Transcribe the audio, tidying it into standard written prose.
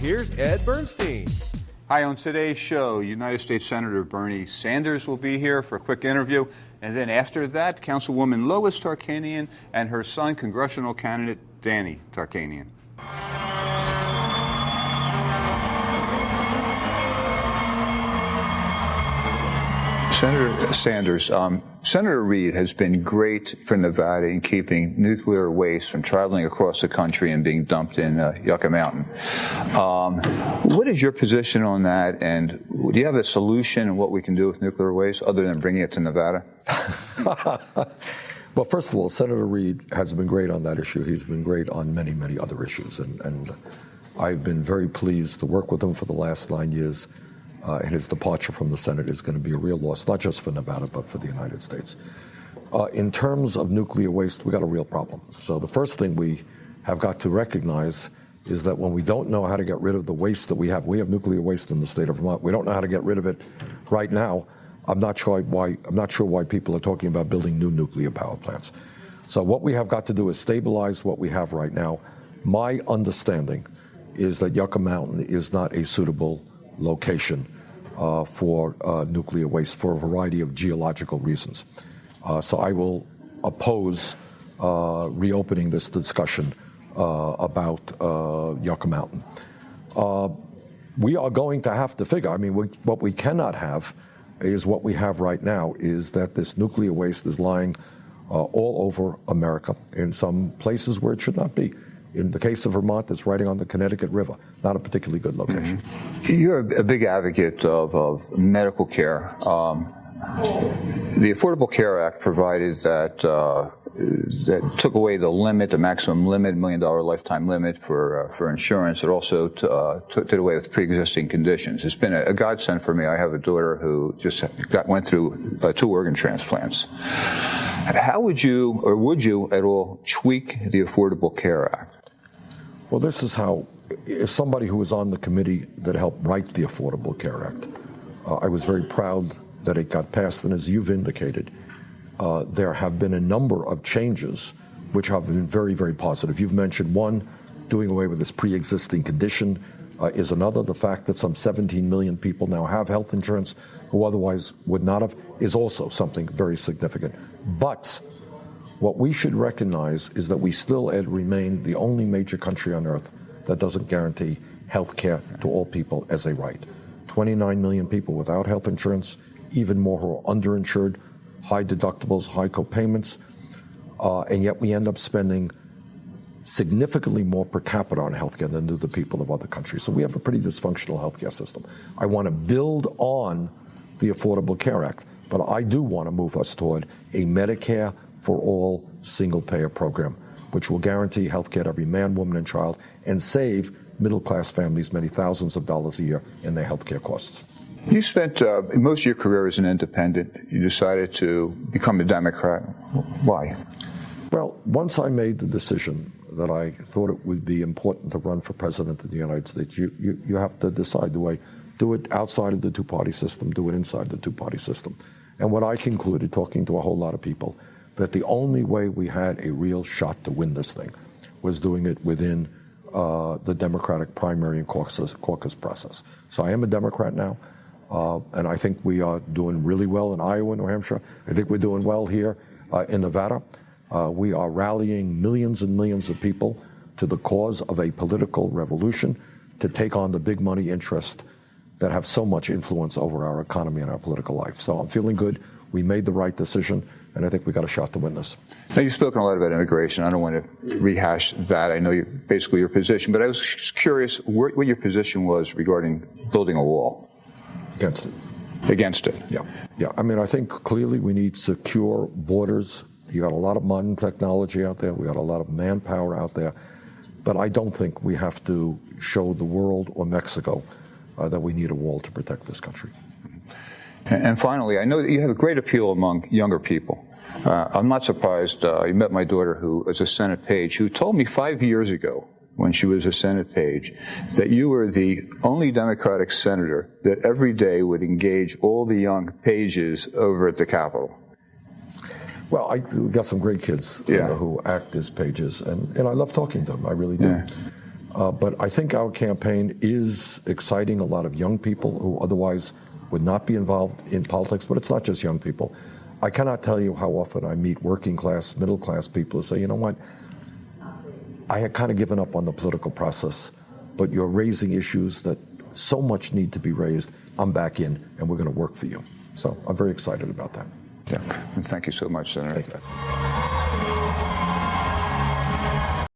here's Ed Bernstein. Hi, on today's show, United States Senator Bernie Sanders will be here for a quick interview. And then after that, Councilwoman Lois Tarkanian and her son, congressional candidate Danny Tarkanian. Senator Sanders, Senator Reid has been great for Nevada in keeping nuclear waste from traveling across the country and being dumped in Yucca Mountain. What is your position on that, and do you have a solution on what we can do with nuclear waste other than bringing it to Nevada? Well, first of all, Senator Reid has been great on that issue. He's been great on many, many other issues, and I've been very pleased to work with him for the last 9 years. And his departure from the Senate is going to be a real loss, not just for Nevada, but for the United States. In terms of nuclear waste, we got a real problem. So the first thing we have got to recognize is that when we don't know how to get rid of the waste that we have nuclear waste in the state of Vermont. We don't know how to get rid of it right now. I'm not sure why people are talking about building new nuclear power plants. So what we have got to do is stabilize what we have right now. My understanding is that Yucca Mountain is not a suitable location for nuclear waste for a variety of geological reasons. So I will oppose reopening this discussion about Yucca Mountain. We are going to have to figure, what we cannot have is what we have right now, is that this nuclear waste is lying all over America in some places where it should not be. In the case of Vermont, it's riding on the Connecticut River, not a particularly good location. Mm-hmm. You're a big advocate of medical care. The Affordable Care Act provided that took away the maximum limit, $1 million lifetime limit for insurance. It also took it away with pre-existing conditions. It's been a godsend for me. I have a daughter who just went through 2 organ transplants. How would you at all tweak the Affordable Care Act? Well, this is how, as somebody who was on the committee that helped write the Affordable Care Act, I was very proud that it got passed, and as you've indicated, there have been a number of changes which have been very, very positive. You've mentioned one, doing away with this pre-existing condition is another. The fact that some 17 million people now have health insurance who otherwise would not have is also something very significant. But what we should recognize is that we still, Ed, remain the only major country on earth that doesn't guarantee health care to all people as a right. 29 million people without health insurance, even more who are underinsured, high deductibles, high co-payments, and yet we end up spending significantly more per capita on healthcare than do the people of other countries. So we have a pretty dysfunctional healthcare system. I want to build on the Affordable Care Act, but I do want to move us toward a Medicare for all single-payer program, which will guarantee healthcare to every man, woman, and child, and save middle-class families many thousands of dollars a year in their healthcare costs. You spent most of your career as an independent. You decided to become a Democrat. Why? Well, once I made the decision that I thought it would be important to run for president of the United States, you have to decide, do I do it outside of the two-party system, do it inside the two-party system? And what I concluded, talking to a whole lot of people, that the only way we had a real shot to win this thing was doing it within the Democratic primary and caucus process. So I am a Democrat now, and I think we are doing really well in Iowa, New Hampshire. I think we're doing well here in Nevada. We are rallying millions and millions of people to the cause of a political revolution to take on the big money interests that have so much influence over our economy and our political life. So I'm feeling good. We made the right decision, and I think we got a shot to win this. Now, you've spoken a lot about immigration. I don't want to rehash that. I know basically your position, but I was just curious what your position was regarding building a wall. Against it. Against it. Yeah. I think clearly we need secure borders. You got a lot of modern technology out there. We got a lot of manpower out there. But I don't think we have to show the world or Mexico that we need a wall to protect this country. And finally, I know that you have a great appeal among younger people. I'm not surprised. You met my daughter, who is a Senate page, who told me 5 years ago, when she was a Senate page, that you were the only Democratic senator that every day would engage all the young pages over at the Capitol. Well, I got some great kids who act as pages, and I love talking to them. I really do. But I think our campaign is exciting a lot of young people who otherwise would not be involved in politics, but it's not just young people. I cannot tell you how often I meet working class, middle class people who say, you know what, I had kind of given up on the political process, but you're raising issues that so much need to be raised. I'm back in, and we're going to work for you. So I'm very excited about that. Yeah, and thank you so much, Senator. Thank you.